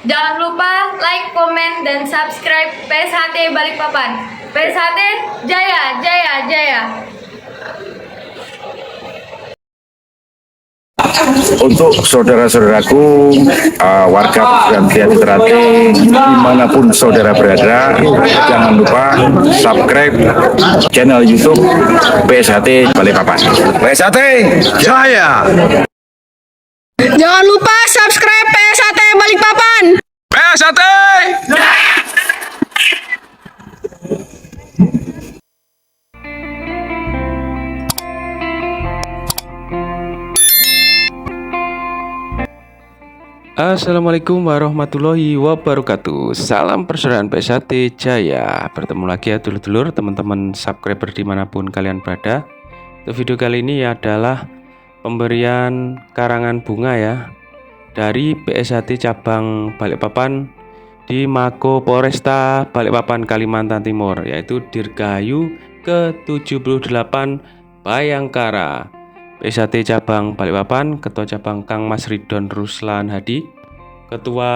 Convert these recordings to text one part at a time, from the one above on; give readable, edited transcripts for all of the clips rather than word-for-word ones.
Jangan lupa like, komen, dan subscribe PSHT Balikpapan. PSHT Jaya, Jaya, Jaya. Untuk saudara-saudaraku, warga Gantian Trate, dimanapun saudara berada, jangan lupa subscribe channel YouTube PSHT Balikpapan. PSHT Jaya. Jangan lupa subscribe PSHT Balikpapan. PSHT Assalamualaikum warahmatullahi wabarakatuh. Salam persaudaraan PSHT Jaya. Bertemu lagi ya dulur-dulur, teman-teman subscriber dimanapun kalian berada. Untuk video kali ini adalah pemberian karangan bunga ya dari PSHT cabang Balikpapan di Mako Polresta Balikpapan Kalimantan Timur, yaitu Dirgahayu ke-78 Bayangkara. PSHT cabang Balikpapan, Ketua Cabang Kang Mas Ridon Ruslan Hadi, Ketua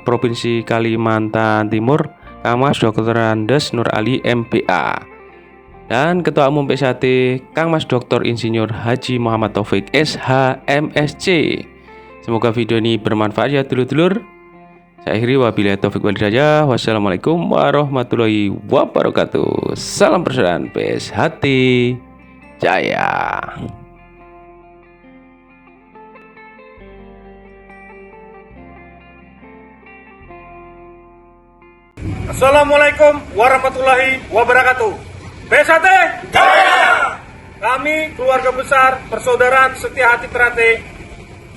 Provinsi Kalimantan Timur Kang Mas Dr. Andes Nur Ali MPA, dan Ketua Umum PSHT Kang Mas Dr. Insinyur Haji Muhammad Taufik SH MSc. Semoga video ini bermanfaat ya dulur-dulur. Saya akhiri, wabillahi taufik wal hidayah. Wassalamualaikum warahmatullahi wabarakatuh. Salam persaudaraan PSHT Jaya. Assalamualaikum warahmatullahi wabarakatuh. PSHT Jaya. Kami keluarga besar Persaudaraan Setia Hati Trate,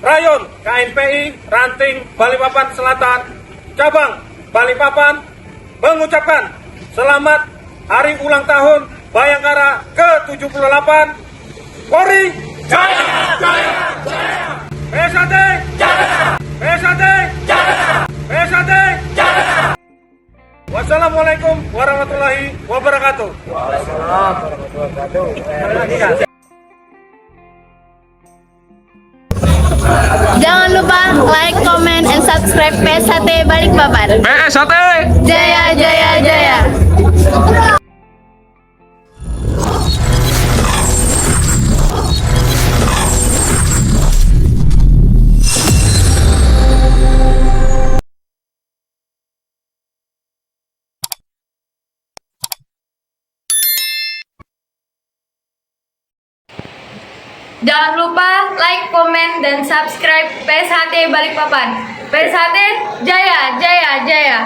Rayon KNPI Ranting Balikpapan Selatan, Cabang Balikpapan, mengucapkan selamat hari ulang tahun Bayangkara ke-78. Polri Jaya, Jaya, Jaya. PSHT Jaya. PSHT Jaya. PSHT Jaya. Wassalamualaikum warahmatullahi wabarakatuh. Jangan lupa like, comment, and subscribe PSHT Balikpapan. PSHT Jaya, Jaya, Jaya. Jangan lupa like, komen, dan subscribe PSHT Balikpapan. PSHT Jaya, Jaya, Jaya.